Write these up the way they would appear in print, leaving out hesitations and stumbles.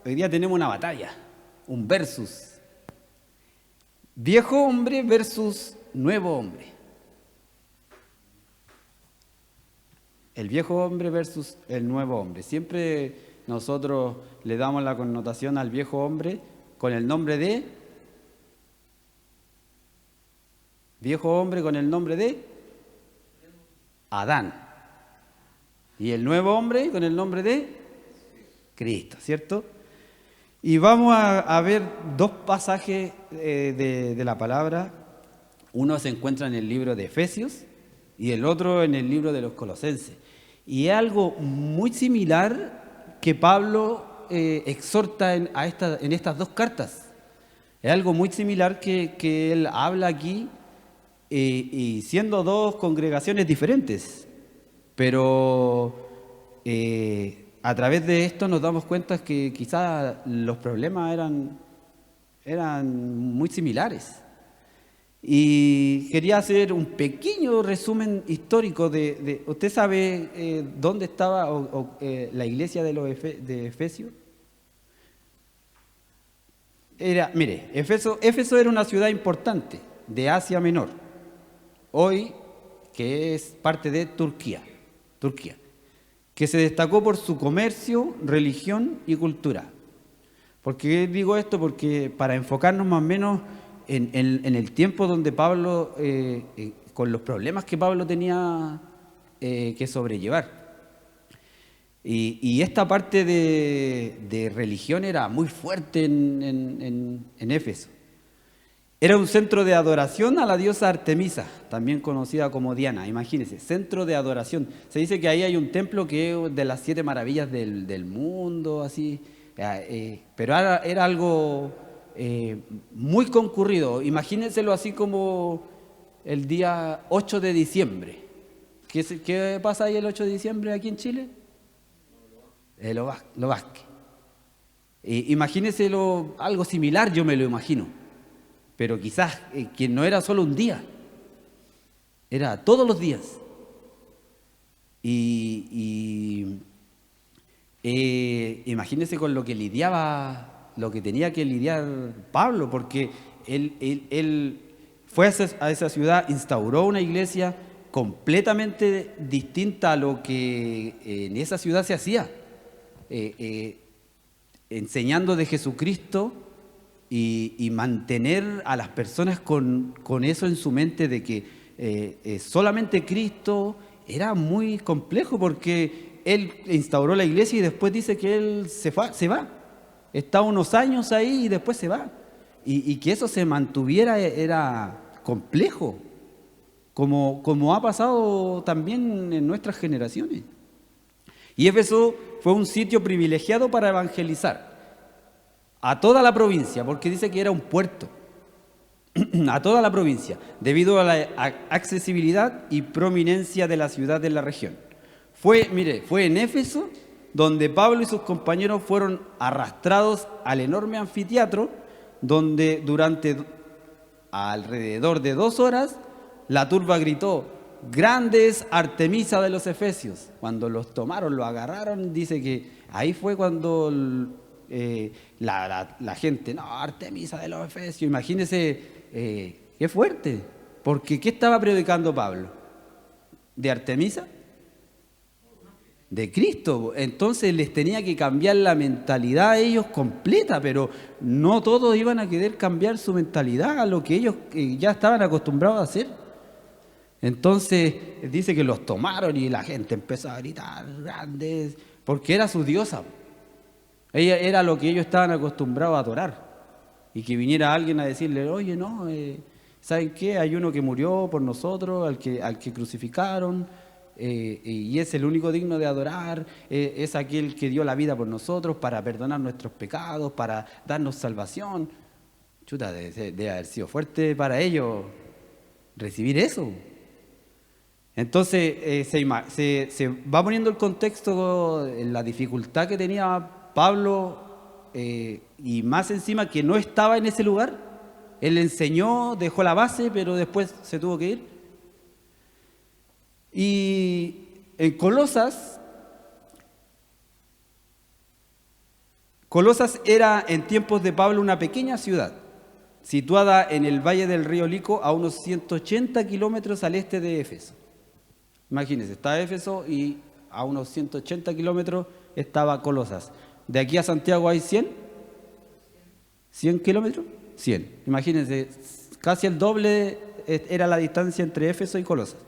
hoy día tenemos una batalla, un versus. Viejo hombre versus nuevo hombre. El viejo hombre versus el nuevo hombre. Siempre nosotros le damos la connotación al viejo hombre con el nombre de viejo hombre con el nombre de Adán. Y el nuevo hombre con el nombre de Cristo, ¿cierto? Y vamos a ver dos pasajes de la palabra. Uno se encuentra en el libro de Efesios y el otro en el libro de los Colosenses. Y es algo muy similar que Pablo exhorta en estas dos cartas. Es algo muy similar que él habla aquí, y siendo dos congregaciones diferentes. Pero a través de esto nos damos cuenta que quizás los problemas eran muy similares. Y quería hacer un pequeño resumen histórico ¿usted sabe dónde estaba la iglesia de Efesios? Mire, Éfeso era una ciudad importante de Asia Menor, hoy que es parte de Turquía, que se destacó por su comercio, religión y cultura. ¿Por qué digo esto? Porque para enfocarnos más o menos en el tiempo donde Pablo, con los problemas que Pablo tenía que sobrellevar. Y esta parte de religión era muy fuerte en Éfeso. Era un centro de adoración a la diosa Artemisa, también conocida como Diana. Imagínense, centro de adoración. Se dice que ahí hay un templo que es de las 7 maravillas del mundo, así. Pero era algo muy concurrido. Imagínenselo así como el día 8 de diciembre. ¿Qué pasa ahí el 8 de diciembre aquí en Chile? Lo Vasque. Imagínense algo similar, yo me lo imagino. Pero quizás que no era solo un día, era todos los días. Imagínense con lo que tenía que lidiar Pablo, porque él fue a esa ciudad, instauró una iglesia completamente distinta a lo que en esa ciudad se hacía, enseñando de Jesucristo. Y mantener a las personas con eso en su mente de que solamente Cristo era muy complejo, porque él instauró la iglesia y después dice que él se va. Está unos años ahí y después se va. Y que eso se mantuviera era complejo, como ha pasado también en nuestras generaciones. Y Éfeso fue un sitio privilegiado para evangelizar a toda la provincia, porque dice que era un puerto, a toda la provincia, debido a la accesibilidad y prominencia de la ciudad en la región. Fue en Éfeso donde Pablo y sus compañeros fueron arrastrados al enorme anfiteatro, donde durante alrededor de 2 horas la turba gritó: "Grande es Artemisa de los Efesios". Cuando los tomaron, los agarraron, dice que ahí fue cuando la gente, no, Artemisa de los Efesios, imagínense, qué fuerte, porque ¿qué estaba predicando Pablo? ¿De Artemisa? De Cristo. Entonces les tenía que cambiar la mentalidad a ellos completa, pero no todos iban a querer cambiar su mentalidad a lo que ellos ya estaban acostumbrados a hacer. Entonces dice que los tomaron y la gente empezó a gritar grandes, porque era su diosa. Ella era lo que ellos estaban acostumbrados a adorar. Y que viniera alguien a decirle: oye, no, ¿saben qué? Hay uno que murió por nosotros, al que crucificaron, y es el único digno de adorar, es aquel que dio la vida por nosotros para perdonar nuestros pecados, para darnos salvación. Chuta, debe haber sido fuerte para ellos recibir eso. Entonces se va poniendo el contexto, la dificultad que tenía Pablo, y más encima que no estaba en ese lugar. Él enseñó, dejó la base, pero después se tuvo que ir. Y en Colosas Colosas era en tiempos de Pablo una pequeña ciudad, situada en el valle del río Lico, a unos 180 kilómetros al este de Éfeso. Imagínense, está Éfeso y a unos 180 kilómetros estaba Colosas. ¿De aquí a Santiago hay 100? ¿100 kilómetros? 100. Imagínense, casi el doble era la distancia entre Éfeso y Colosas.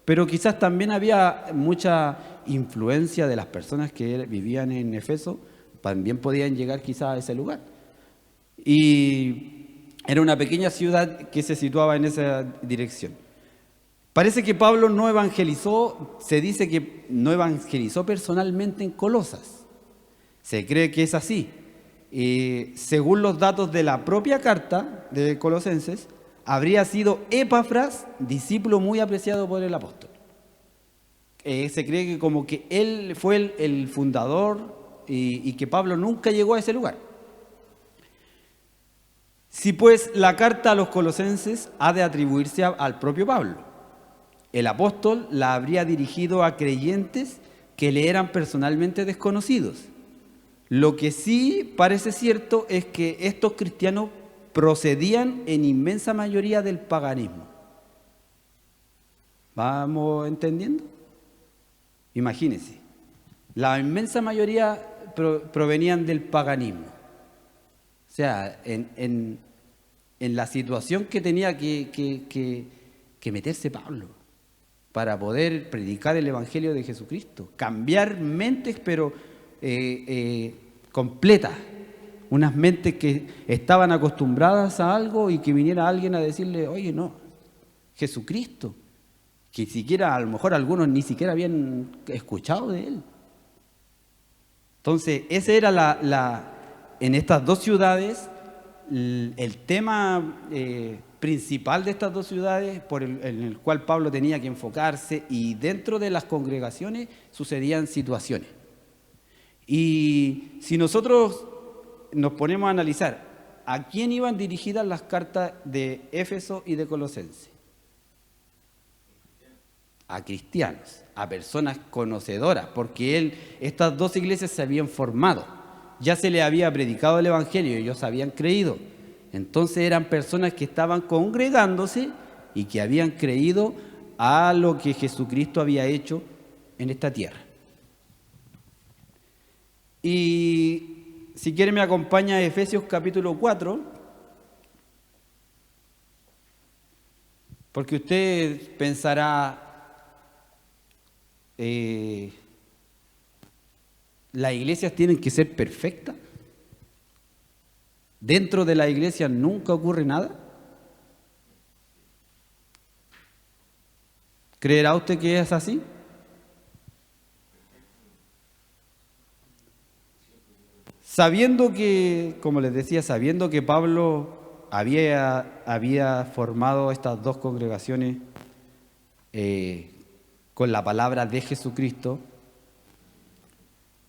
Pero quizás también había mucha influencia de las personas que vivían en Éfeso, también podían llegar quizás a ese lugar. Y era una pequeña ciudad que se situaba en esa dirección. Parece que Pablo no evangelizó, se dice que no evangelizó personalmente en Colosas. Se cree que es así. Según los datos de la propia carta de Colosenses, habría sido Epafras, discípulo muy apreciado por el apóstol. Se cree que como que él fue el fundador y que Pablo nunca llegó a ese lugar. Si pues la carta a los colosenses ha de atribuirse al propio Pablo, el apóstol la habría dirigido a creyentes que le eran personalmente desconocidos. Lo que sí parece cierto es que estos cristianos procedían en inmensa mayoría del paganismo. ¿Vamos entendiendo? Imagínense, la inmensa mayoría provenían del paganismo. O sea, en la situación que tenía que meterse Pablo para poder predicar el Evangelio de Jesucristo, cambiar mentes, pero completas, unas mentes que estaban acostumbradas a algo y que viniera alguien a decirle, oye, no, Jesucristo, que siquiera a lo mejor algunos ni siquiera habían escuchado de él. Entonces, ese era en estas dos ciudades, el tema principal de estas dos ciudades en el cual Pablo tenía que enfocarse, y dentro de las congregaciones sucedían situaciones. Y si nosotros nos ponemos a analizar a quién iban dirigidas las cartas de Éfeso y de Colosenses, a cristianos, a personas conocedoras, porque estas dos iglesias se habían formado, ya se les había predicado el Evangelio, ellos habían creído. Entonces eran personas que estaban congregándose y que habían creído a lo que Jesucristo había hecho en esta tierra. Y si quiere me acompaña a Efesios capítulo 4, porque usted pensará, ¿las iglesias tienen que ser perfectas? ¿Dentro de la iglesia nunca ocurre nada? ¿Creerá usted que es así? Sabiendo que, como les decía, sabiendo que Pablo había formado estas dos congregaciones con la palabra de Jesucristo,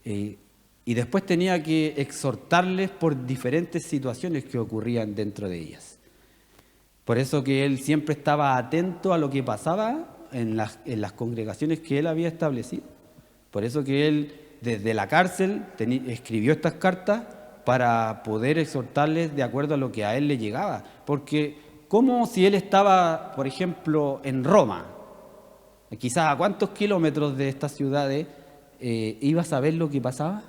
y después tenía que exhortarles por diferentes situaciones que ocurrían dentro de ellas. Por eso que él siempre estaba atento a lo que pasaba en las congregaciones que él había establecido. Por eso que él desde la cárcel escribió estas cartas para poder exhortarles de acuerdo a lo que a él le llegaba. Porque como si él estaba, por ejemplo, en Roma, quizás a cuántos kilómetros de estas ciudades, iba a saber lo que pasaba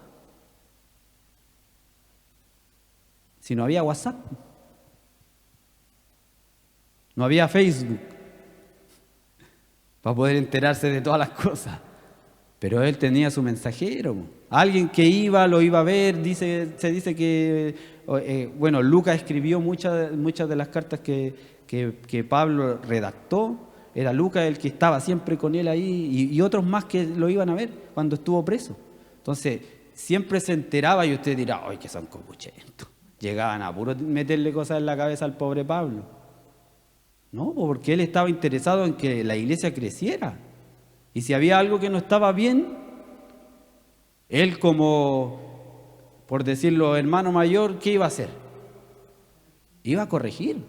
si no había WhatsApp, no había Facebook para poder enterarse de todas las cosas. Pero él tenía su mensajero, alguien que lo iba a ver. Se dice que, Lucas escribió muchas de las cartas que Pablo redactó. Era Lucas el que estaba siempre con él ahí, y otros más que lo iban a ver cuando estuvo preso. Entonces, siempre se enteraba, y usted dirá, ¡ay, que son copuchentos! Llegaban a puro meterle cosas en la cabeza al pobre Pablo. No, porque él estaba interesado en que la iglesia creciera. Y si había algo que no estaba bien, él como, por decirlo, hermano mayor, ¿qué iba a hacer? Iba a corregir.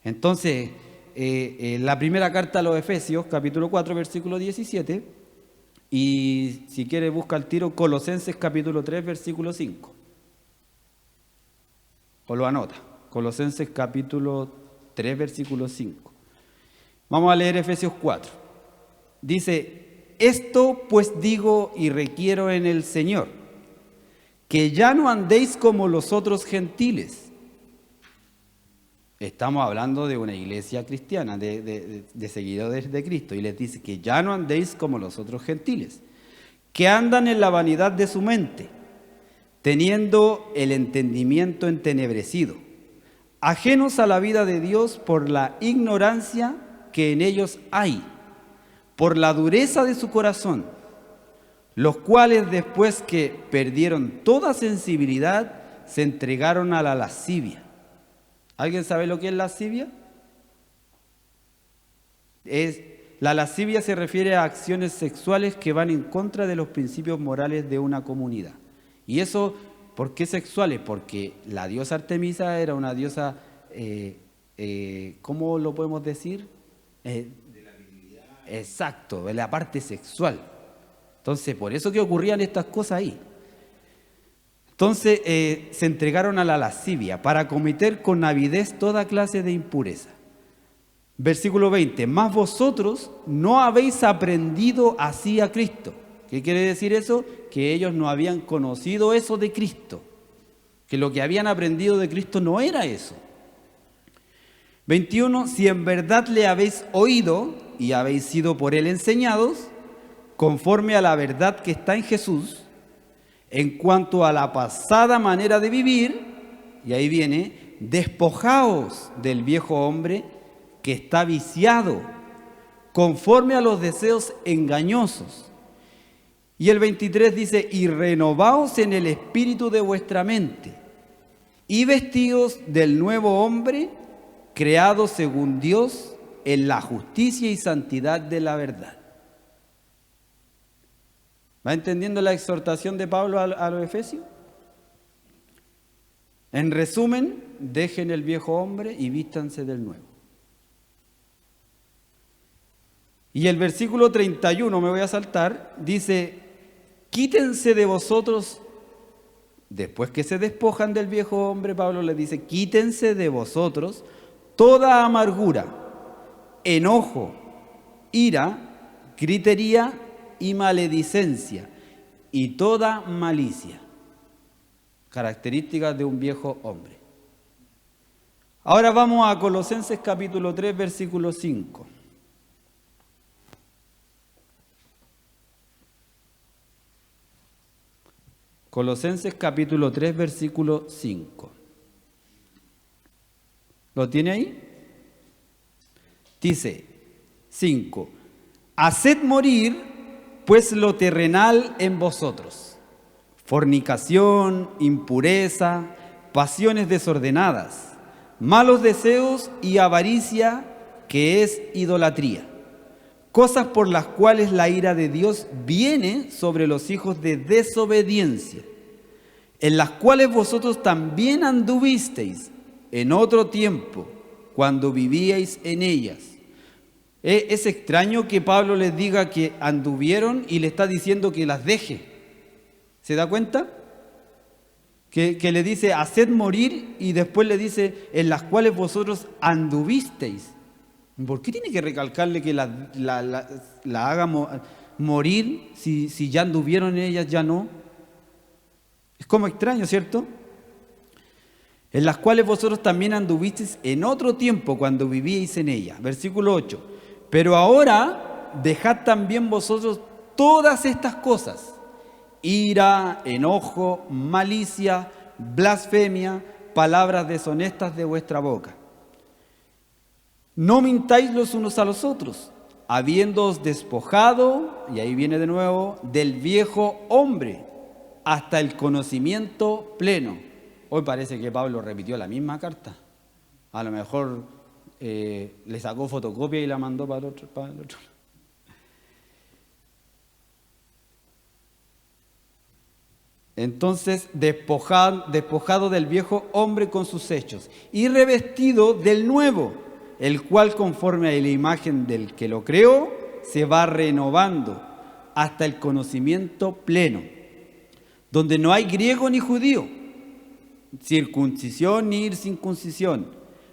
Entonces, la primera carta a los Efesios, capítulo 4, versículo 17, y si quiere busca al tiro Colosenses, capítulo 3, versículo 5. o lo anota. Colosenses capítulo 3, versículo 5. Vamos a leer Efesios 4. Dice, esto pues digo y requiero en el Señor, que ya no andéis como los otros gentiles. Estamos hablando de una iglesia cristiana, de seguidores de Cristo, y les dice que ya no andéis como los otros gentiles, que andan en la vanidad de su mente, teniendo el entendimiento entenebrecido, ajenos a la vida de Dios por la ignorancia que en ellos hay, por la dureza de su corazón, los cuales después que perdieron toda sensibilidad, se entregaron a la lascivia. ¿Alguien sabe lo que es lascivia? La lascivia se refiere a acciones sexuales que van en contra de los principios morales de una comunidad. Y eso, ¿por qué sexuales? Porque la diosa Artemisa era una diosa, ¿cómo lo podemos decir? De la virilidad. Exacto, de la parte sexual. Entonces, por eso que ocurrían estas cosas ahí. Entonces, se entregaron a la lascivia para cometer con avidez toda clase de impureza. Versículo 20, mas vosotros no habéis aprendido así a Cristo. ¿Qué quiere decir eso? Que ellos no habían conocido eso de Cristo, que lo que habían aprendido de Cristo no era eso. 21, si en verdad le habéis oído y habéis sido por él enseñados, conforme a la verdad que está en Jesús, en cuanto a la pasada manera de vivir, y ahí viene, despojaos del viejo hombre que está viciado, conforme a los deseos engañosos. Y el 23 dice, y renovaos en el espíritu de vuestra mente, y vestidos del nuevo hombre, creado según Dios, en la justicia y santidad de la verdad. ¿Va entendiendo la exhortación de Pablo a los Efesios? En resumen, dejen el viejo hombre y vístanse del nuevo. Y el versículo 31, me voy a saltar, dice, quítense de vosotros, después que se despojan del viejo hombre, Pablo les dice, quítense de vosotros toda amargura, enojo, ira, gritería y maledicencia y toda malicia, características de un viejo hombre. Ahora vamos a Colosenses capítulo 3, versículo 5. Colosenses capítulo 3, versículo 5. ¿Lo tiene ahí? Dice 5. Haced morir pues lo terrenal en vosotros, fornicación, impureza, pasiones desordenadas, malos deseos y avaricia, que es idolatría, cosas por las cuales la ira de Dios viene sobre los hijos de desobediencia, en las cuales vosotros también anduvisteis en otro tiempo, cuando vivíais en ellas. Es extraño que Pablo les diga que anduvieron y le está diciendo que las deje. ¿Se da cuenta? Que le dice, haced morir, y después le dice, en las cuales vosotros anduvisteis. ¿Por qué tiene que recalcarle que la haga morir si ya anduvieron en ellas, ya no? Es como extraño, ¿cierto? En las cuales vosotros también anduvisteis en otro tiempo cuando vivíais en ellas. Versículo 8. Pero ahora dejad también vosotros todas estas cosas: ira, enojo, malicia, blasfemia, palabras deshonestas de vuestra boca. No mintáis los unos a los otros, habiéndoos despojado, y ahí viene de nuevo, del viejo hombre, hasta el conocimiento pleno. Hoy parece que Pablo repitió la misma carta. A lo mejor le sacó fotocopia y la mandó para el otro. Entonces, despojado del viejo hombre con sus hechos y revestido del nuevo, el cual conforme a la imagen del que lo creó, se va renovando hasta el conocimiento pleno, donde no hay griego ni judío, circuncisión ni incircuncisión,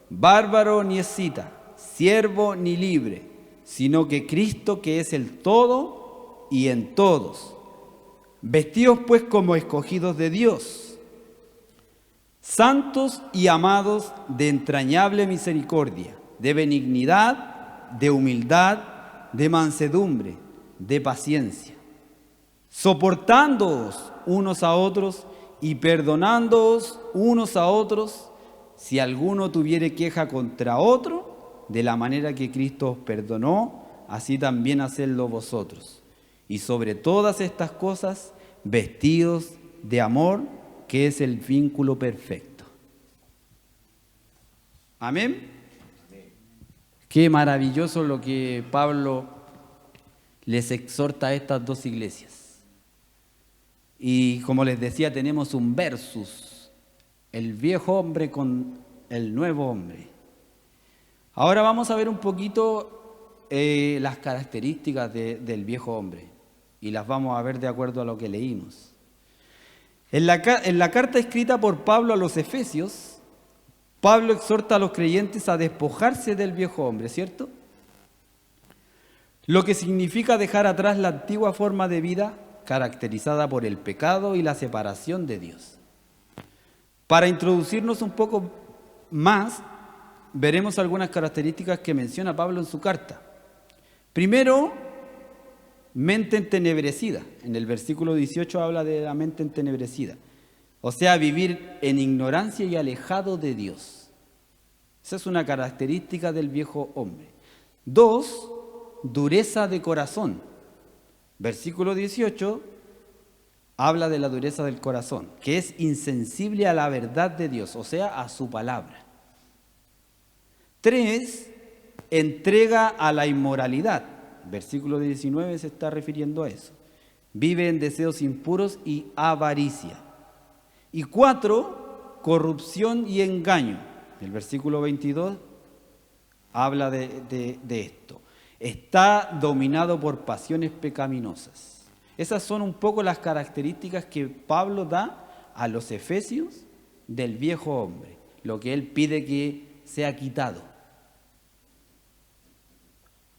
bárbaro ni escita, siervo ni libre, sino que Cristo, que es el todo y en todos. Vestidos pues como escogidos de Dios, santos y amados de entrañable misericordia, de benignidad, de humildad, de mansedumbre, de paciencia, soportándoos unos a otros y perdonándoos unos a otros, si alguno tuviere queja contra otro, de la manera que Cristo os perdonó, así también hacedlo vosotros. Y sobre todas estas cosas, vestidos de amor, que es el vínculo perfecto. Amén. Qué maravilloso lo que Pablo les exhorta a estas dos iglesias. Y como les decía, tenemos un versus, el viejo hombre con el nuevo hombre. Ahora vamos a ver un poquito las características del viejo hombre y las vamos a ver de acuerdo a lo que leímos. En la carta escrita por Pablo a los Efesios, Pablo exhorta a los creyentes a despojarse del viejo hombre, ¿cierto? Lo que significa dejar atrás la antigua forma de vida caracterizada por el pecado y la separación de Dios. Para introducirnos un poco más, veremos algunas características que menciona Pablo en su carta. Primero, mente entenebrecida. En el versículo 18 habla de la mente entenebrecida. O sea, vivir en ignorancia y alejado de Dios. Esa es una característica del viejo hombre. 2, dureza de corazón. Versículo 18 habla de la dureza del corazón, que es insensible a la verdad de Dios, o sea, a su palabra. 3, entrega a la inmoralidad. Versículo 19 se está refiriendo a eso. Vive en deseos impuros y avaricia. Y 4, corrupción y engaño. El versículo 22 habla de esto. Está dominado por pasiones pecaminosas. Esas son un poco las características que Pablo da a los efesios del viejo hombre, lo que él pide que sea quitado.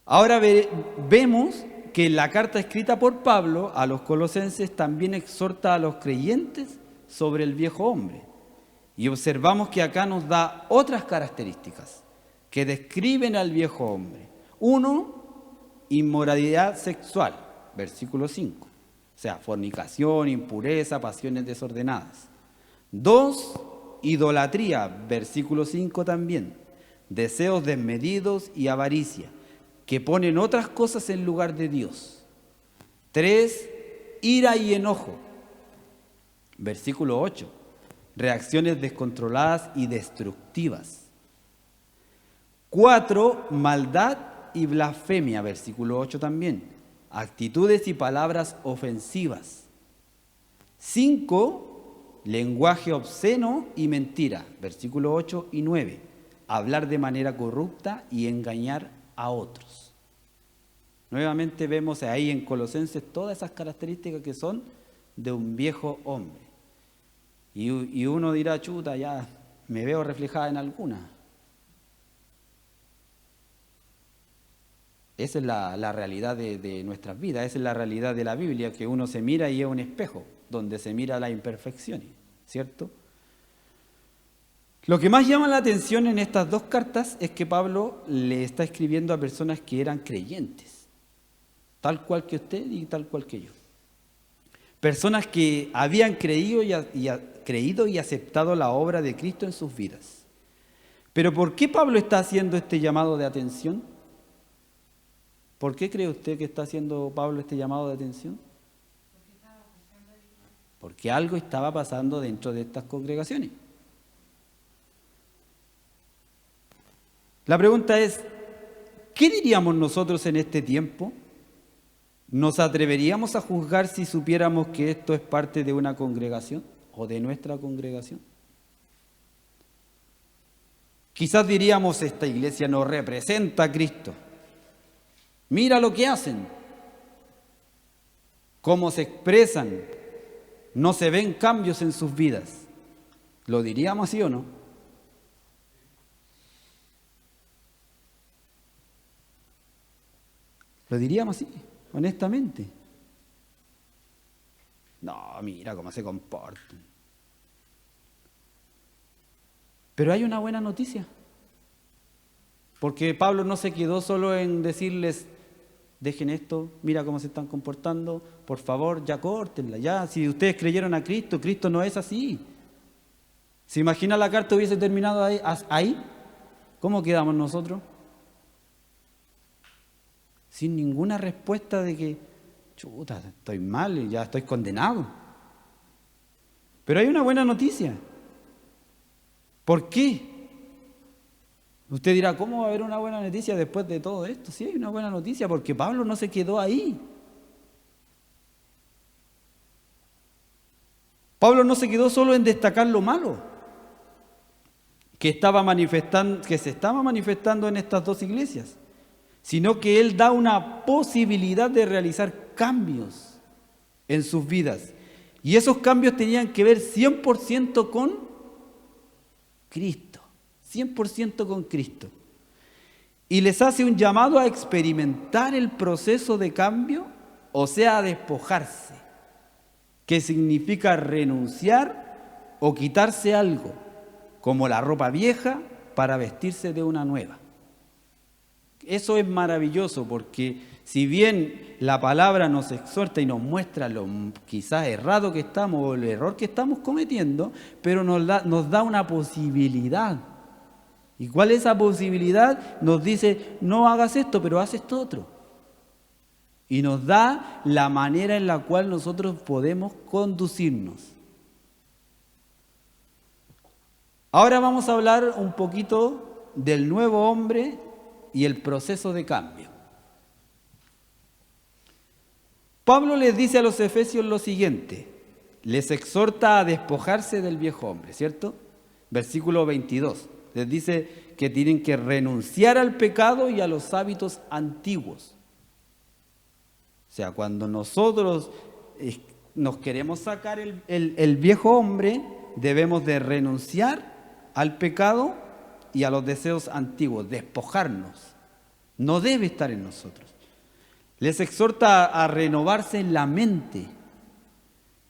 Ahora vemos que la carta escrita por Pablo a los colosenses también exhorta a los creyentes sobre el viejo hombre. Y observamos que acá nos da otras características que describen al viejo hombre. 1, inmoralidad sexual, versículo 5. O sea, fornicación, impureza, pasiones desordenadas. 2, idolatría, versículo 5 también. Deseos desmedidos y avaricia, que ponen otras cosas en lugar de Dios. 3, ira y enojo. Versículo 8, reacciones descontroladas y destructivas. 4, maldad y blasfemia, versículo 8 también. Actitudes y palabras ofensivas. 5, lenguaje obsceno y mentira, versículo 8 y 9. Hablar de manera corrupta y engañar a otros. Nuevamente vemos ahí en Colosenses todas esas características que son de un viejo hombre. Y uno dirá, chuta, ya me veo reflejada en alguna. Esa es la realidad de nuestras vidas, esa es la realidad de la Biblia, que uno se mira y es un espejo, donde se mira las imperfecciones, ¿cierto? Lo que más llama la atención en estas dos cartas es que Pablo le está escribiendo a personas que eran creyentes, tal cual que usted y tal cual que yo. Personas que habían creído y aceptado la obra de Cristo en sus vidas. Pero ¿por qué Pablo está haciendo este llamado de atención? ¿Por qué cree usted que está haciendo Pablo este llamado de atención? Porque algo estaba pasando dentro de estas congregaciones. La pregunta es, ¿qué diríamos nosotros en este tiempo? ¿Nos atreveríamos a juzgar si supiéramos que esto es parte de una congregación o de nuestra congregación? Quizás diríamos, esta iglesia no representa a Cristo. Mira lo que hacen, cómo se expresan, no se ven cambios en sus vidas. ¿Lo diríamos así o no? Lo diríamos así, honestamente. No, mira cómo se comportan. Pero hay una buena noticia. Porque Pablo no se quedó solo en decirles, dejen esto, mira cómo se están comportando, por favor, ya córtenla, ya, si ustedes creyeron a Cristo, Cristo no es así. ¿Se imagina la carta hubiese terminado ahí? ¿Cómo quedamos nosotros? Sin ninguna respuesta de que, chuta, estoy mal y ya estoy condenado. Pero hay una buena noticia. ¿Por qué? Usted dirá, ¿cómo va a haber una buena noticia después de todo esto? Sí, hay una buena noticia porque Pablo no se quedó ahí. Pablo no se quedó solo en destacar lo malo que se estaba manifestando en estas dos iglesias, sino que él da una posibilidad de realizar cambios en sus vidas. Y esos cambios tenían que ver 100% con Cristo. 100% con Cristo. Y les hace un llamado a experimentar el proceso de cambio, o sea, a despojarse, que significa renunciar o quitarse algo, como la ropa vieja, para vestirse de una nueva. Eso es maravilloso porque si bien la palabra nos exhorta y nos muestra lo quizás errado que estamos o el error que estamos cometiendo, pero nos da una posibilidad. ¿Y cuál es esa posibilidad? Nos dice, no hagas esto, pero haz esto otro. Y nos da la manera en la cual nosotros podemos conducirnos. Ahora vamos a hablar un poquito del nuevo hombre y el proceso de cambio. Pablo les dice a los efesios lo siguiente, les exhorta a despojarse del viejo hombre, ¿cierto? Versículo 22. Les dice que tienen que renunciar al pecado y a los hábitos antiguos. O sea, cuando nosotros nos queremos sacar el viejo hombre, debemos de renunciar al pecado y a los deseos antiguos, despojarnos. No debe estar en nosotros. Les exhorta a renovarse en la mente.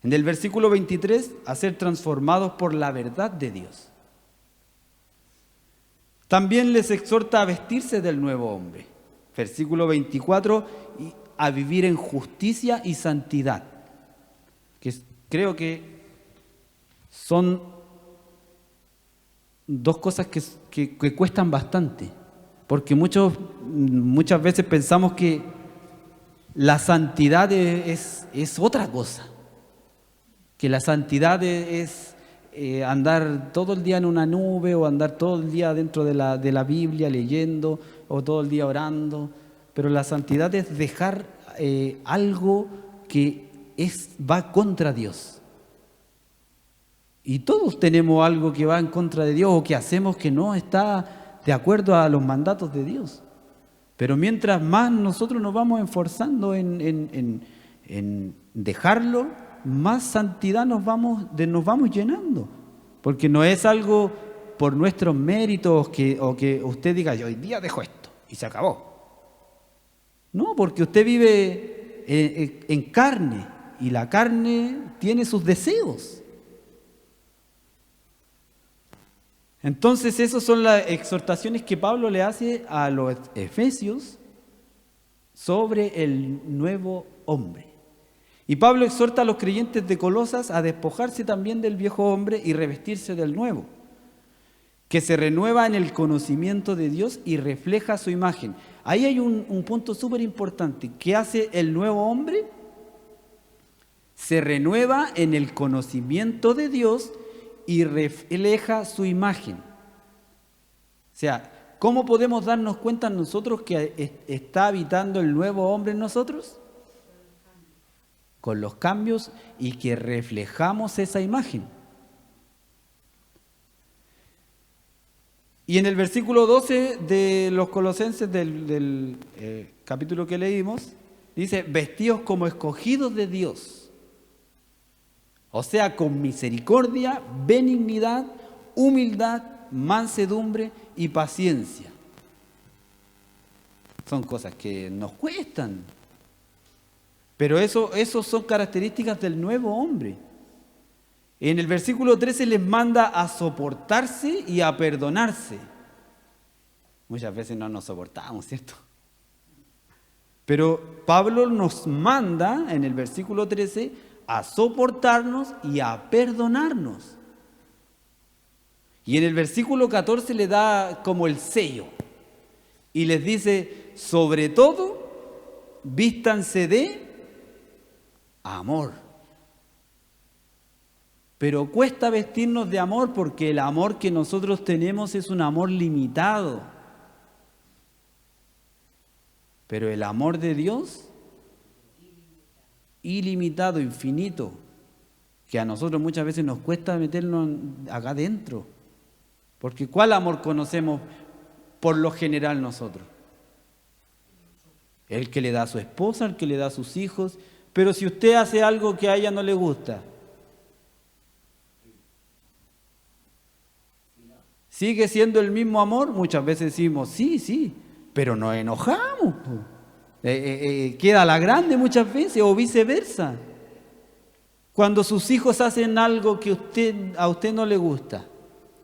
En el versículo 23, a ser transformados por la verdad de Dios. También les exhorta a vestirse del nuevo hombre. Versículo 24, a vivir en justicia y santidad. Que creo que son dos cosas que cuestan bastante. Porque muchas veces pensamos que la santidad es otra cosa. Que la santidad es andar todo el día en una nube o andar todo el día dentro de la Biblia leyendo o todo el día orando, pero la santidad es dejar algo que va contra Dios. Y todos tenemos algo que va en contra de Dios o que hacemos que no está de acuerdo a los mandatos de Dios. Pero mientras más nosotros nos vamos esforzando en dejarlo, más santidad nos vamos llenando, porque no es algo por nuestros méritos o que usted diga, yo hoy día dejo esto y se acabó. No, porque usted vive en carne y la carne tiene sus deseos. Entonces esas son las exhortaciones que Pablo le hace a los efesios sobre el nuevo hombre. Y Pablo exhorta a los creyentes de Colosas a despojarse también del viejo hombre y revestirse del nuevo, que se renueva en el conocimiento de Dios y refleja su imagen. Ahí hay un punto súper importante. ¿Qué hace el nuevo hombre? Se renueva en el conocimiento de Dios y refleja su imagen. O sea, ¿cómo podemos darnos cuenta nosotros que está habitando el nuevo hombre en nosotros? Con los cambios y que reflejamos esa imagen. Y en el versículo 12 de los Colosenses del capítulo que leímos, dice, vestidos como escogidos de Dios. O sea, con misericordia, benignidad, humildad, mansedumbre y paciencia. Son cosas que nos cuestan. Pero eso son características del nuevo hombre. En el versículo 13 les manda a soportarse y a perdonarse. Muchas veces no nos soportamos, ¿cierto? Pero Pablo nos manda en el versículo 13 a soportarnos y a perdonarnos. Y en el versículo 14 le da como el sello y les dice, sobre todo, vístanse de amor. Pero cuesta vestirnos de amor porque el amor que nosotros tenemos es un amor limitado. Pero el amor de Dios, ilimitado, infinito, que a nosotros muchas veces nos cuesta meternos acá adentro. Porque ¿cuál amor conocemos por lo general nosotros? El que le da a su esposa, el que le da a sus hijos. Pero si usted hace algo que a ella no le gusta, ¿sigue siendo el mismo amor? Muchas veces decimos, sí, pero nos enojamos. Queda la grande muchas veces o viceversa. Cuando sus hijos hacen algo que a usted no le gusta,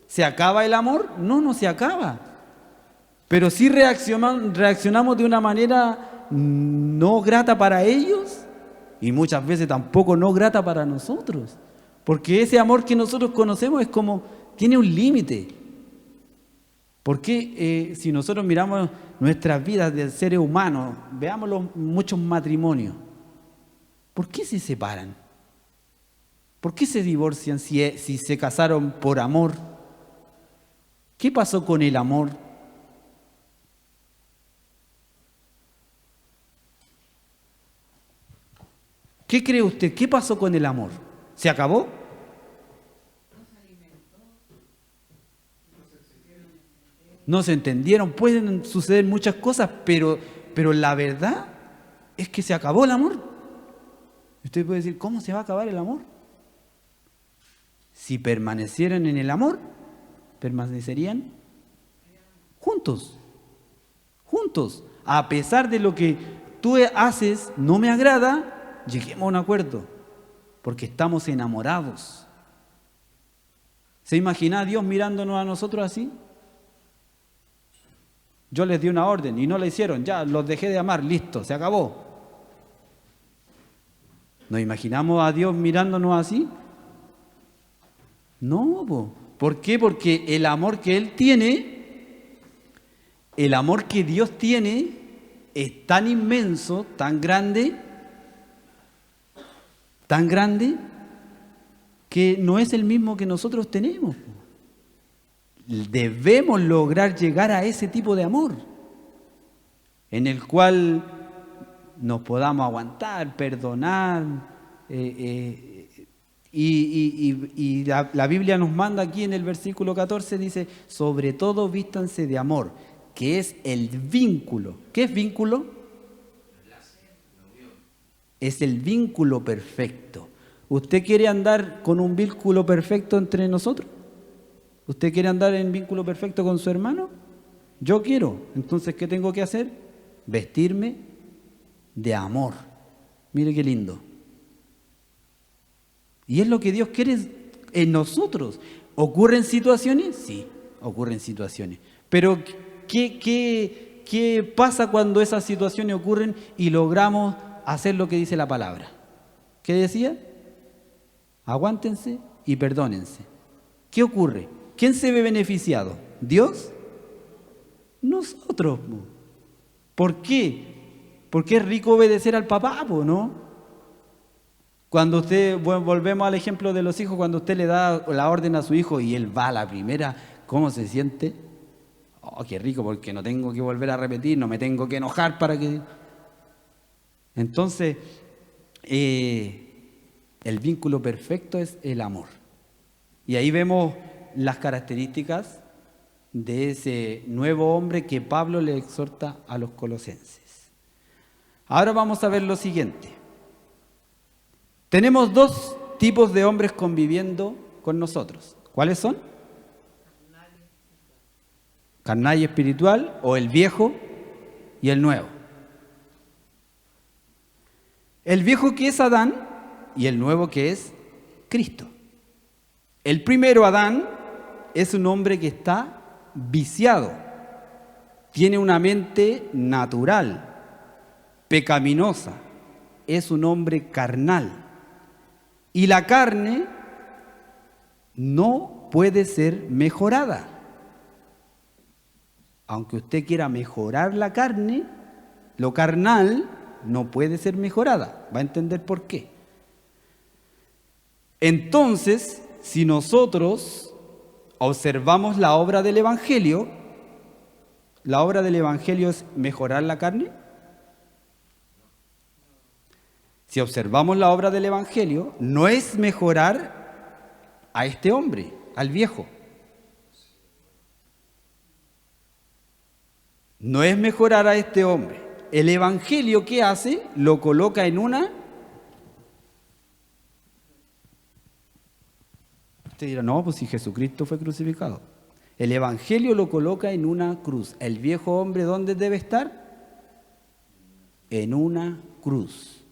¿se acaba el amor? No se acaba. Pero sí reaccionamos de una manera no grata para ellos y muchas veces tampoco no grata para nosotros. Porque ese amor que nosotros conocemos es como, tiene un límite. Porque si nosotros miramos nuestras vidas de seres humanos, veamos muchos matrimonios, ¿por qué se separan? ¿Por qué se divorcian si se casaron por amor? ¿Qué pasó con el amor? ¿Qué cree usted? ¿Qué pasó con el amor? ¿Se acabó? No se entendieron, pueden suceder muchas cosas, pero la verdad es que se acabó el amor. Usted puede decir, ¿cómo se va a acabar el amor? Si permanecieran en el amor, permanecerían juntos. A pesar de lo que tú haces, no me agrada, lleguemos a un acuerdo, porque estamos enamorados. ¿Se imagina a Dios mirándonos a nosotros así? Yo les di una orden y no la hicieron, ya los dejé de amar, listo, se acabó. ¿Nos imaginamos a Dios mirándonos así? No, ¿por qué? Porque el amor que Él tiene, el amor que Dios tiene, es tan inmenso, tan grande, que no es el mismo que nosotros tenemos. Debemos lograr llegar a ese tipo de amor en el cual nos podamos aguantar, perdonar y la Biblia nos manda aquí en el versículo 14, dice, sobre todo vístanse de amor, que es el vínculo. ¿Qué es vínculo? Es el vínculo perfecto. ¿Usted quiere andar con un vínculo perfecto entre nosotros? ¿Usted quiere andar en vínculo perfecto con su hermano? Yo quiero. Entonces, ¿qué tengo que hacer? Vestirme de amor. Mire qué lindo. Y es lo que Dios quiere en nosotros. ¿Ocurren situaciones? Sí, ocurren situaciones. Pero, ¿qué pasa cuando esas situaciones ocurren y logramos hacer lo que dice la palabra? ¿Qué decía? Aguántense y perdónense. ¿Qué ocurre? ¿Quién se ve beneficiado? ¿Dios? Nosotros. ¿Por qué? Porque es rico obedecer al papá, ¿no? Cuando usted, volvemos al ejemplo de los hijos, cuando usted le da la orden a su hijo y él va a la primera, ¿cómo se siente? Oh, qué rico, porque no tengo que volver a repetir, no me tengo que enojar para que... Entonces, el vínculo perfecto es el amor. Y ahí vemos las características de ese nuevo hombre que Pablo le exhorta a los colosenses. Ahora vamos a ver lo siguiente. Tenemos dos tipos de hombres conviviendo con nosotros. ¿Cuáles son? Carnal y espiritual, o el viejo y el nuevo. El viejo que es Adán y el nuevo que es Cristo. El primero, Adán, es un hombre que está viciado, tiene una mente natural, pecaminosa, es un hombre carnal. Y la carne no puede ser mejorada. Aunque usted quiera mejorar la carne, lo carnal no puede ser mejorada. Va a entender por qué. Entonces, si nosotros observamos la obra del Evangelio, ¿la obra del Evangelio es mejorar la carne? Si observamos la obra del Evangelio, no es mejorar a este hombre, al viejo. No es mejorar a este hombre. El Evangelio, ¿qué hace? Lo coloca en una... Usted dirá, no, pues si Jesucristo fue crucificado. El Evangelio lo coloca en una cruz. ¿El viejo hombre dónde debe estar? En una cruz.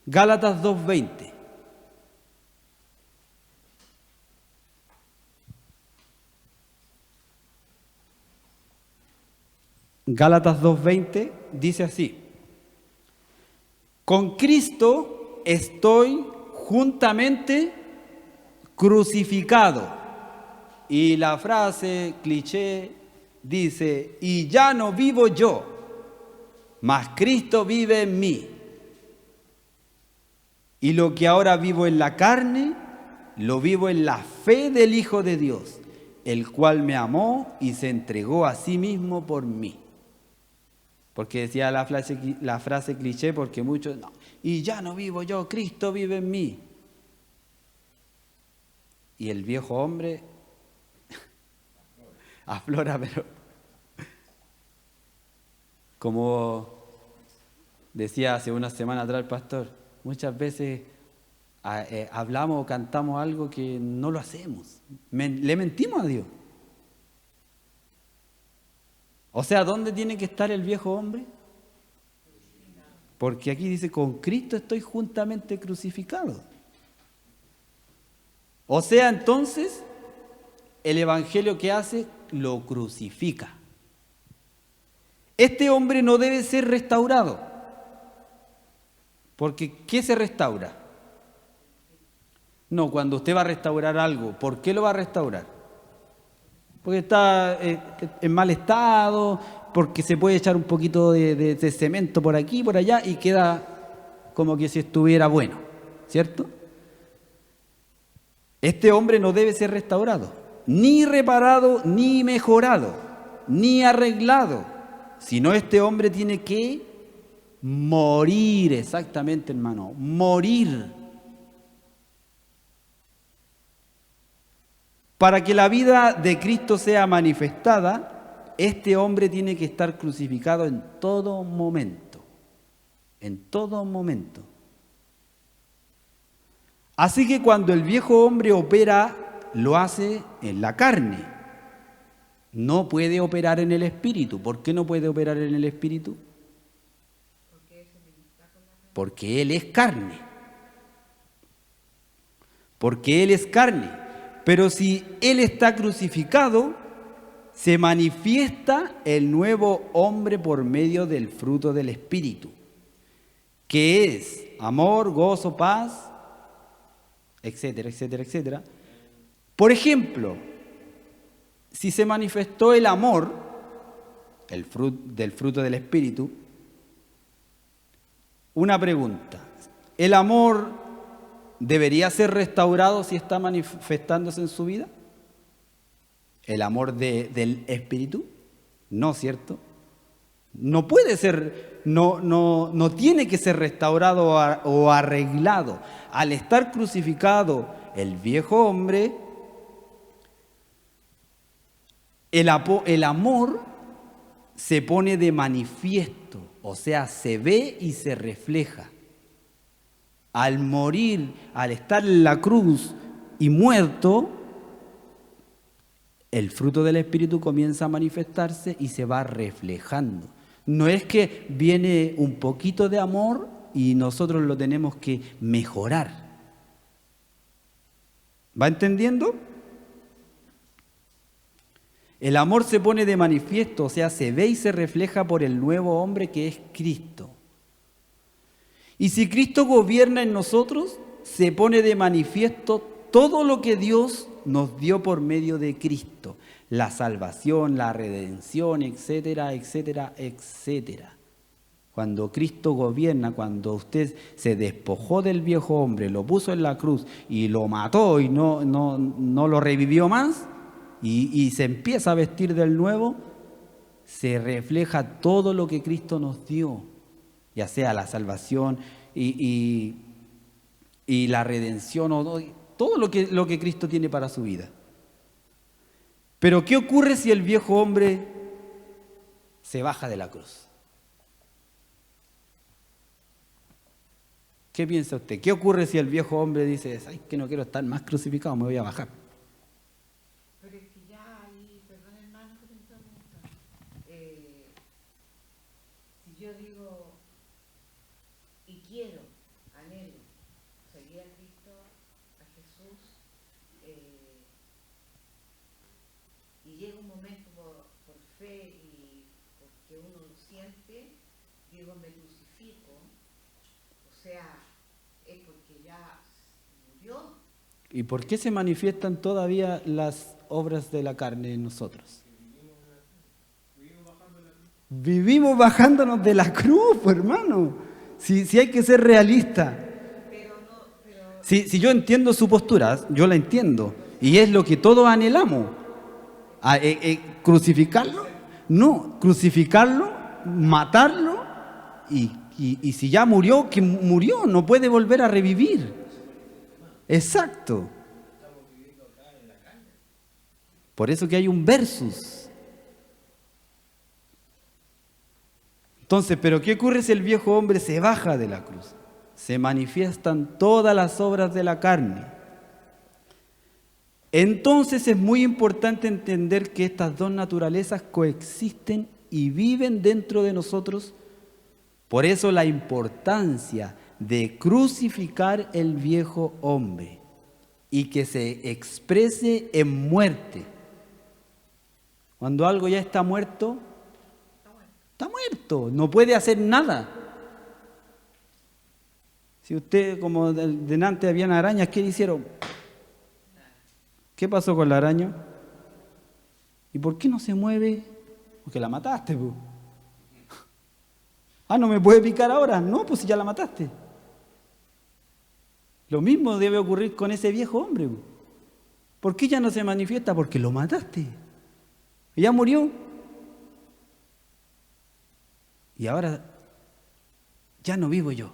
Gálatas 2:20. Gálatas 2:20 dice así: con Cristo estoy juntamente crucificado. Y la frase cliché dice: y ya no vivo yo, mas Cristo vive en mí. Y lo que ahora vivo en la carne, lo vivo en la fe del Hijo de Dios, el cual me amó y se entregó a sí mismo por mí. Porque decía la frase cliché, porque muchos, no, y ya no vivo yo, Cristo vive en mí. Y el viejo hombre aflora, pero como decía hace una semana atrás el pastor, muchas veces hablamos o cantamos algo que no lo hacemos. Le mentimos a Dios. O sea, ¿dónde tiene que estar el viejo hombre? Porque aquí dice, con Cristo estoy juntamente crucificado. O sea, entonces, el Evangelio que hace, lo crucifica. Este hombre no debe ser restaurado. Porque, ¿qué se restaura? No, cuando usted va a restaurar algo, ¿por qué lo va a restaurar? Porque está en mal estado, porque se puede echar un poquito de cemento por aquí, por allá, y queda como que si estuviera bueno, ¿cierto? Este hombre no debe ser restaurado, ni reparado, ni mejorado, ni arreglado, sino este hombre tiene que morir, exactamente, hermano, morir. Para que la vida de Cristo sea manifestada, este hombre tiene que estar crucificado en todo momento. En todo momento. Así que cuando el viejo hombre opera, lo hace en la carne. No puede operar en el espíritu. ¿Por qué no puede operar en el espíritu? Porque él es carne. Porque él es carne. Pero si él está crucificado, se manifiesta el nuevo hombre por medio del fruto del Espíritu, que es amor, gozo, paz, etcétera, etcétera, etcétera. Por ejemplo, si se manifestó el amor, del fruto del Espíritu, una pregunta: ¿el amor debería ser restaurado si está manifestándose en su vida? ¿El amor del Espíritu? No, ¿cierto? No puede ser, no tiene que ser restaurado o arreglado. Al estar crucificado el viejo hombre, el amor se pone de manifiesto, o sea, se ve y se refleja. Al morir, al estar en la cruz y muerto, el fruto del Espíritu comienza a manifestarse y se va reflejando. No es que viene un poquito de amor y nosotros lo tenemos que mejorar. ¿Va entendiendo? El amor se pone de manifiesto, o sea, se ve y se refleja por el nuevo hombre que es Cristo. Y si Cristo gobierna en nosotros, se pone de manifiesto todo lo que Dios nos dio por medio de Cristo. La salvación, la redención, etcétera, etcétera, etcétera. Cuando Cristo gobierna, cuando usted se despojó del viejo hombre, lo puso en la cruz y lo mató y no lo revivió más, y se empieza a vestir del nuevo, se refleja todo lo que Cristo nos dio, ya sea la salvación y la redención, o todo lo que Cristo tiene para su vida. Pero ¿qué ocurre si el viejo hombre se baja de la cruz? ¿Qué piensa usted? ¿Qué ocurre si el viejo hombre dice, ay, que no quiero estar más crucificado, me voy a bajar? Pero es que ya ahí, perdón hermano que te interrumpa, si yo digo y quiero, anhelo, seguir a Cristo, a Jesús, y llega un momento por fe y porque uno lo siente, digo me crucifico, o sea, es porque ya murió. ¿Y por qué se manifiestan todavía las obras de la carne en nosotros? Vivimos bajándonos de la cruz, pues, hermano. Si hay que ser realista. Si yo entiendo su postura, yo la entiendo. Y es lo que todos anhelamos. ¿Crucificarlo? No, crucificarlo, matarlo y si ya murió, que murió, no puede volver a revivir. Exacto. Por eso que hay un versus. Entonces, ¿pero qué ocurre si el viejo hombre se baja de la cruz? Se manifiestan todas las obras de la carne. Entonces es muy importante entender que estas dos naturalezas coexisten y viven dentro de nosotros. Por eso la importancia de crucificar el viejo hombre y que se exprese en muerte. Cuando algo ya está muerto, no puede hacer nada. Si usted, como delante habían arañas, ¿qué le hicieron? ¿Qué pasó con la araña? ¿Y por qué no se mueve? Porque la mataste, pues. Ah, ¿no me puede picar ahora? No, pues si ya la mataste. Lo mismo debe ocurrir con ese viejo hombre. ¿Por qué ya no se manifiesta? Porque lo mataste. Ya murió. Y ahora ya no vivo yo.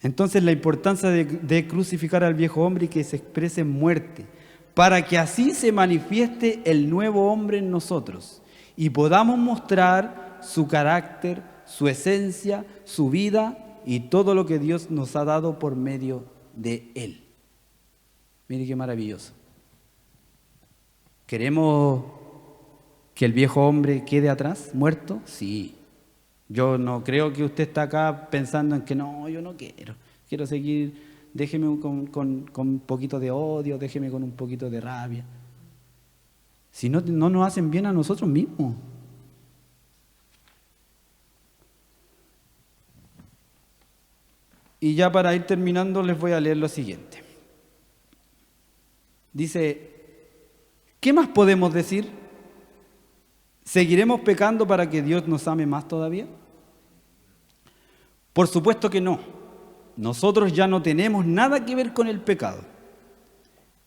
Entonces la importancia de crucificar al viejo hombre y que se exprese en muerte, para que así se manifieste el nuevo hombre en nosotros y podamos mostrar su carácter, su esencia, su vida y todo lo que Dios nos ha dado por medio de Él. Mire qué maravilloso. ¿Queremos que el viejo hombre quede atrás, muerto? Sí. Yo no creo que usted está acá pensando en que no, yo no quiero seguir, déjeme con un poquito de odio, déjeme con un poquito de rabia. Si no nos hacen bien a nosotros mismos. Y ya para ir terminando les voy a leer lo siguiente. Dice, ¿qué más podemos decir? ¿Seguiremos pecando para que Dios nos ame más todavía? Por supuesto que no. Nosotros ya no tenemos nada que ver con el pecado.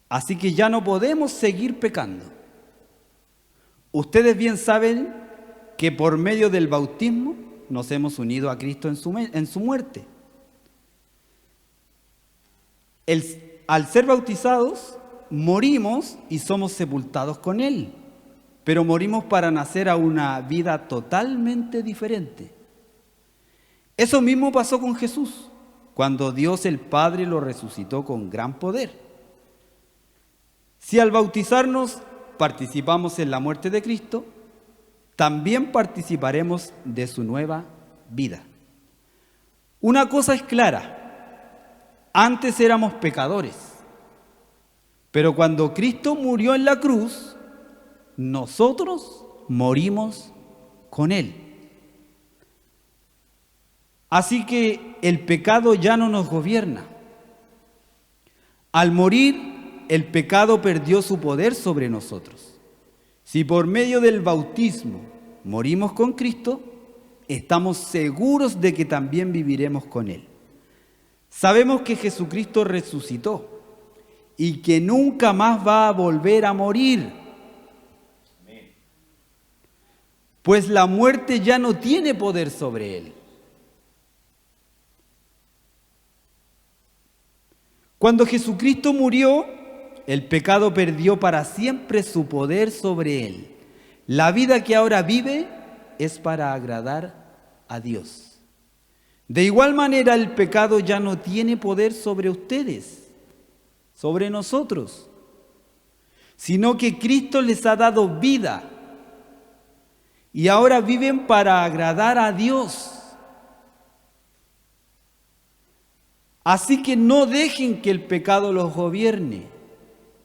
Así que ya no podemos seguir pecando. Ustedes bien saben que por medio del bautismo nos hemos unido a Cristo en su muerte. Al ser bautizados, morimos y somos sepultados con Él. Pero morimos para nacer a una vida totalmente diferente. Eso mismo pasó con Jesús, cuando Dios el Padre lo resucitó con gran poder. Si al bautizarnos participamos en la muerte de Cristo, también participaremos de su nueva vida. Una cosa es clara: antes éramos pecadores, pero cuando Cristo murió en la cruz, nosotros morimos con Él. Así que el pecado ya no nos gobierna. Al morir, el pecado perdió su poder sobre nosotros. Si por medio del bautismo morimos con Cristo, estamos seguros de que también viviremos con Él. Sabemos que Jesucristo resucitó y que nunca más va a volver a morir. Pues la muerte ya no tiene poder sobre Él. Cuando Jesucristo murió, el pecado perdió para siempre su poder sobre Él. La vida que ahora vive es para agradar a Dios. De igual manera, el pecado ya no tiene poder sobre ustedes, sobre nosotros, sino que Cristo les ha dado vida y ahora viven para agradar a Dios. Así que no dejen que el pecado los gobierne,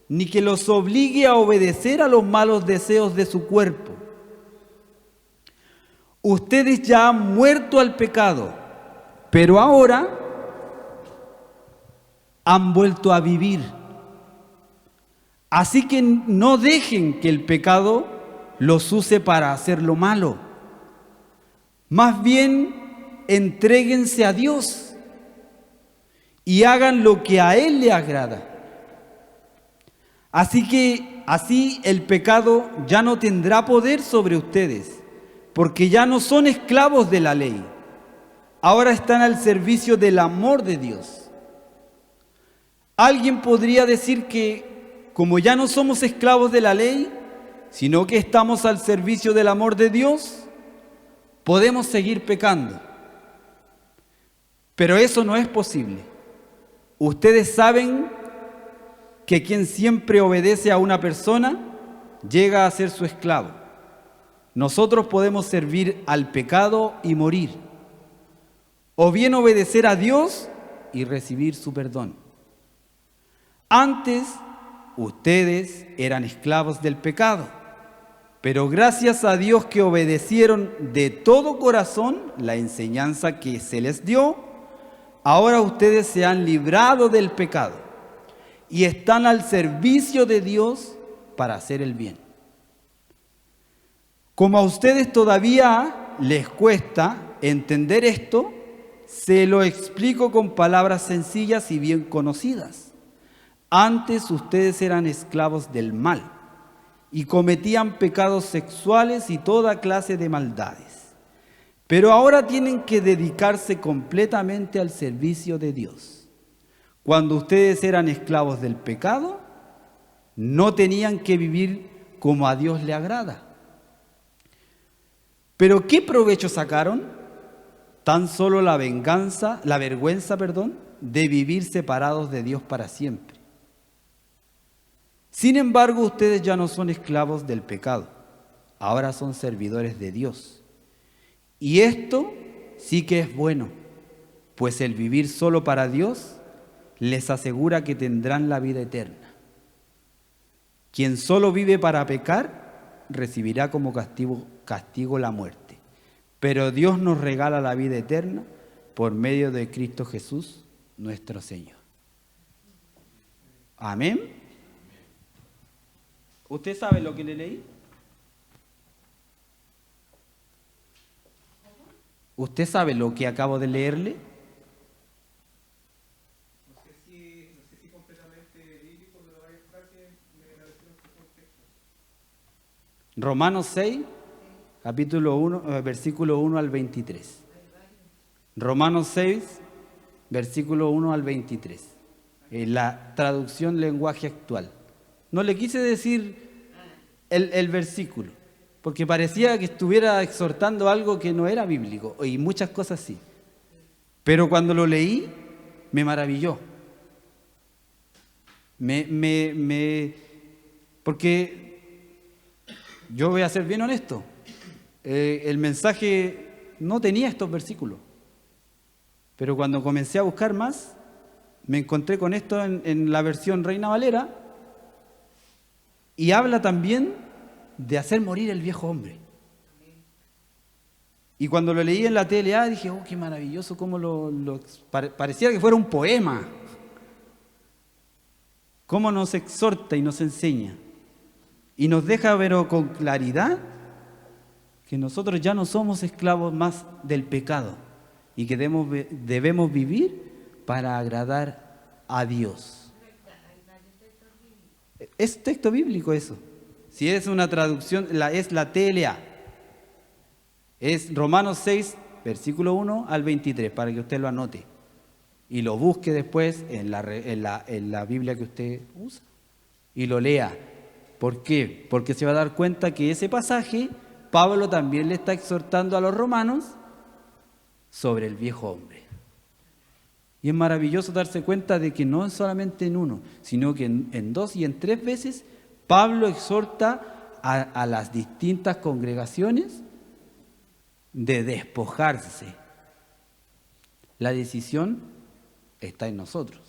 ni que los obligue a obedecer a los malos deseos de su cuerpo. Ustedes ya han muerto al pecado, pero ahora han vuelto a vivir. Así que no dejen que el pecado los use para hacer lo malo. Más bien, entréguense a Dios y hagan lo que a Él le agrada. Así el pecado ya no tendrá poder sobre ustedes, porque ya no son esclavos de la ley. Ahora están al servicio del amor de Dios. Alguien podría decir que, como ya no somos esclavos de la ley, sino que estamos al servicio del amor de Dios, podemos seguir pecando. Pero eso no es posible. Ustedes saben que quien siempre obedece a una persona llega a ser su esclavo. Nosotros podemos servir al pecado y morir, o bien obedecer a Dios y recibir su perdón. Antes, ustedes eran esclavos del pecado, pero gracias a Dios que obedecieron de todo corazón la enseñanza que se les dio, ahora ustedes se han librado del pecado y están al servicio de Dios para hacer el bien. Como a ustedes todavía les cuesta entender esto, se lo explico con palabras sencillas y bien conocidas. Antes ustedes eran esclavos del mal y cometían pecados sexuales y toda clase de maldades. Pero ahora tienen que dedicarse completamente al servicio de Dios. Cuando ustedes eran esclavos del pecado, no tenían que vivir como a Dios le agrada. ¿Pero qué provecho sacaron? Tan solo la vergüenza, de vivir separados de Dios para siempre. Sin embargo, ustedes ya no son esclavos del pecado, ahora son servidores de Dios. Y esto sí que es bueno, pues el vivir solo para Dios les asegura que tendrán la vida eterna. Quien solo vive para pecar recibirá como castigo la muerte, pero Dios nos regala la vida eterna por medio de Cristo Jesús, nuestro Señor. Amén. ¿Usted sabe lo que le leí? ¿Usted sabe lo que acabo de leerle? No sé si completamente bíblico, pero varias frases me parecieron que son textos. Romanos 6, capítulo 1, versículo 1 al 23. Romanos 6, versículo 1 al 23. La traducción lenguaje actual. No le quise decir el versículo, porque parecía que estuviera exhortando algo que no era bíblico, y muchas cosas sí. Pero cuando lo leí, me maravilló. Porque yo voy a ser bien honesto, el mensaje no tenía estos versículos, pero cuando comencé a buscar más, me encontré con esto en la versión Reina Valera, y habla también de hacer morir el viejo hombre. Y cuando lo leí en la TLA dije, oh, qué maravilloso, cómo parecía que fuera un poema. Cómo nos exhorta y nos enseña. Y nos deja ver con claridad que nosotros ya no somos esclavos más del pecado y que debemos vivir para agradar a Dios. Es texto bíblico eso. Si es una traducción, es la TLA. Es Romanos 6, versículo 1 al 23, para que usted lo anote y lo busque después en la Biblia que usted usa y lo lea. ¿Por qué? Porque se va a dar cuenta que ese pasaje Pablo también le está exhortando a los romanos sobre el viejo hombre. Y es maravilloso darse cuenta de que no es solamente en uno, sino que en 2 y en 3 veces Pablo exhorta a las distintas congregaciones de despojarse. La decisión está en nosotros.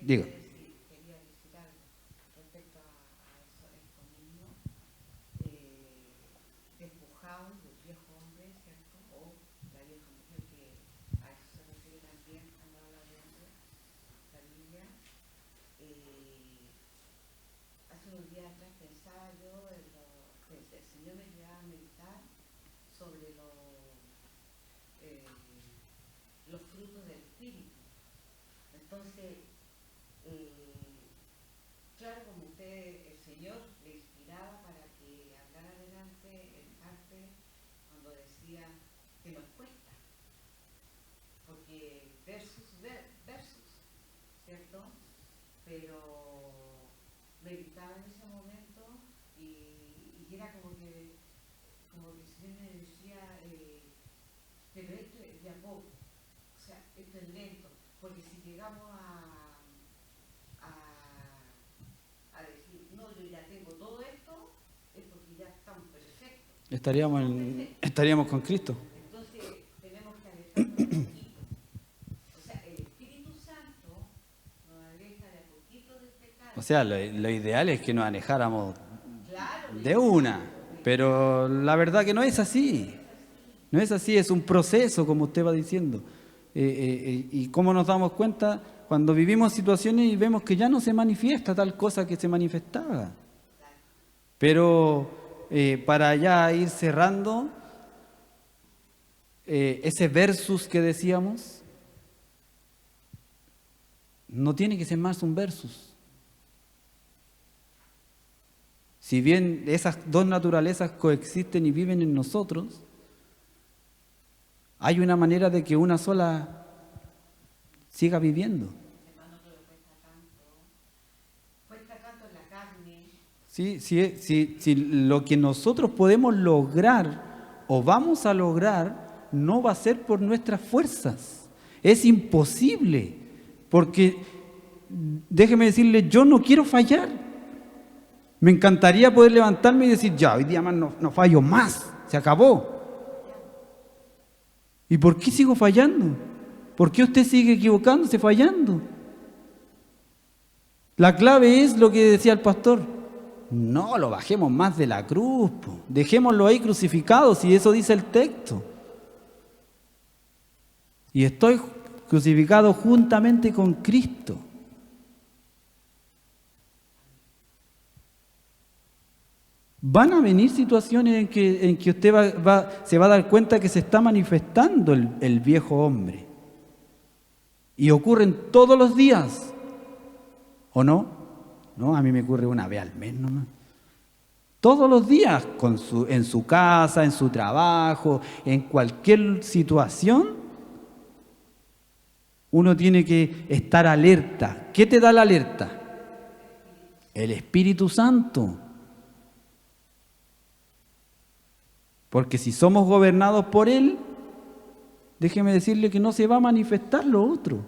Digo. Quería decir algo respecto a esto mismo, despojados del viejo hombre, ¿cierto? O la vieja mujer, que a eso se refiere también cuando habla de hombre, la Biblia. Hace unos días atrás pensaba yo en que el Señor me llevaba a meditar sobre los frutos del Espíritu. Entonces, claro, como usted, el Señor le inspiraba para que hablara adelante en parte cuando decía que nos cuesta, porque versus, ¿cierto? Pero meditaba en ese momento y era como que el Señor me decía, pero esto es de a poco, o sea, esto es lento, porque si llegamos a decir, no, yo ya tengo todo esto, es porque ya estamos perfectos. Estaríamos con Cristo. Entonces tenemos que alejarnos un poquito. O sea, el Espíritu Santo nos aleja de a poquito del pecado. O sea, lo ideal es que nos alejáramos Claro, de una, pero la verdad que no es así. No es así, es un proceso, como usted va diciendo. Y cómo nos damos cuenta cuando vivimos situaciones y vemos que ya no se manifiesta tal cosa que se manifestaba. Pero para ya ir cerrando, ese versus que decíamos, no tiene que ser más un versus. Si bien esas dos naturalezas coexisten y viven en nosotros, hay una manera de que una sola siga viviendo. hermano, pero cuesta tanto en la carne. Si lo que nosotros podemos lograr o vamos a lograr no va a ser por nuestras fuerzas. Es imposible, porque déjeme decirle, yo no quiero fallar. Me encantaría poder levantarme y decir, ya, hoy día más no fallo más, se acabó. ¿Y por qué sigo fallando? ¿Por qué usted sigue equivocándose, fallando? La clave es lo que decía el pastor. No lo bajemos más de la cruz, dejémoslo ahí crucificado, si eso dice el texto. Y estoy crucificado juntamente con Cristo. Van a venir situaciones en que usted se va a dar cuenta que se está manifestando el viejo hombre. Y ocurren todos los días. ¿O no? No, a mí me ocurre una vez al mes nomás. Todos los días, en su casa, en su trabajo, en cualquier situación, uno tiene que estar alerta. ¿Qué te da la alerta? El Espíritu Santo. Porque si somos gobernados por Él, déjeme decirle que no se va a manifestar lo otro.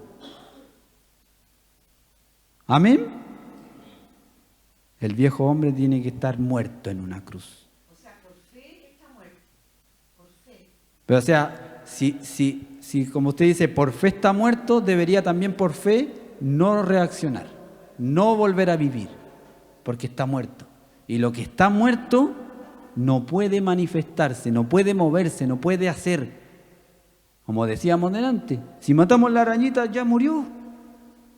¿Amén? El viejo hombre tiene que estar muerto en una cruz. O sea, por fe está muerto. Por fe. Pero o sea, si como usted dice, por fe está muerto, debería también por fe no reaccionar, no volver a vivir, porque está muerto. Y lo que está muerto no puede manifestarse, no puede moverse, no puede hacer. Como decíamos delante, si matamos la arañita ya murió.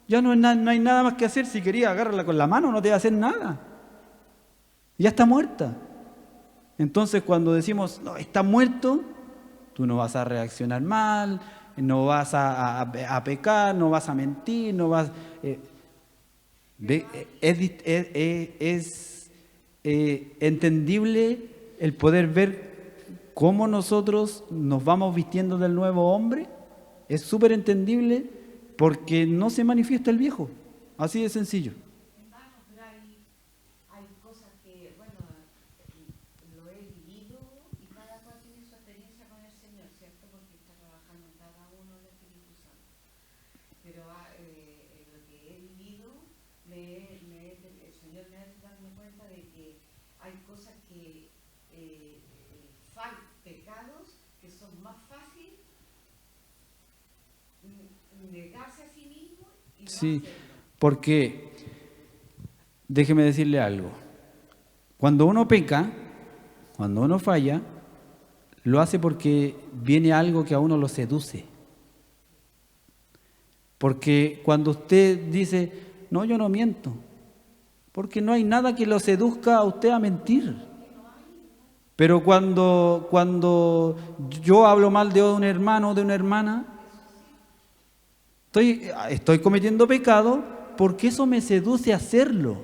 Ya no hay nada más que hacer. Si quería agárrala con la mano, no te va a hacer nada. Ya está muerta. Entonces cuando decimos, no, está muerto, tú no vas a reaccionar mal, no vas a pecar, no vas a mentir, no vas... es entendible el poder ver cómo nosotros nos vamos vistiendo del nuevo hombre. Es súper entendible porque no se manifiesta el viejo. Así de sencillo. Hermanos, pero hay cosas que, bueno, lo he vivido y cada cual tiene su experiencia con el Señor, ¿cierto? Porque está trabajando en cada uno el Espíritu Santo. Pero lo que he vivido, el Señor me ha hecho darme cuenta de que hay cosas que, pecados que son más fáciles negarse a sí mismo y no Sí, hacerlo. porque déjeme decirle algo. Cuando uno peca, cuando uno falla, lo hace porque viene algo que a uno lo seduce. Porque cuando usted dice, no, yo no miento, porque no hay nada que lo seduzca a usted a mentir. Pero cuando yo hablo mal de un hermano o de una hermana, estoy cometiendo pecado porque eso me seduce a hacerlo.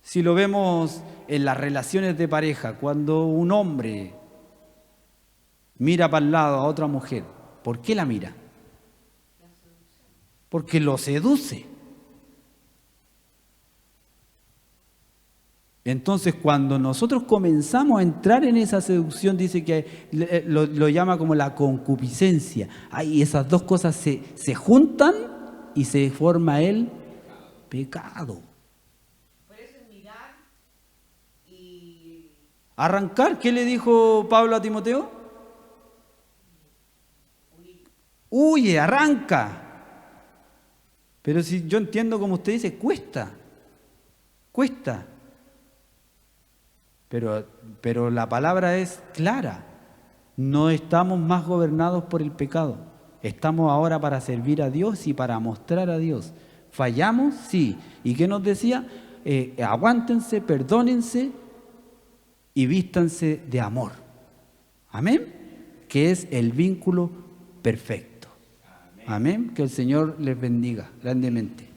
Si lo vemos en las relaciones de pareja, cuando un hombre mira para el lado a otra mujer, ¿por qué la mira? Porque lo seduce. Entonces, cuando nosotros comenzamos a entrar en esa seducción, dice que lo llama como la concupiscencia. Ahí esas dos cosas se juntan y se forma el pecado. Por eso es mirar y Arrancar, ¿qué le dijo Pablo a Timoteo? Huye, arranca. Pero si yo entiendo como usted dice, cuesta. Pero la palabra es clara. No estamos más gobernados por el pecado. Estamos ahora para servir a Dios y para mostrar a Dios. ¿Fallamos? Sí. ¿Y qué nos decía? Aguántense, perdónense y vístanse de amor. Amén. Que es el vínculo perfecto. Amén. Que el Señor les bendiga grandemente.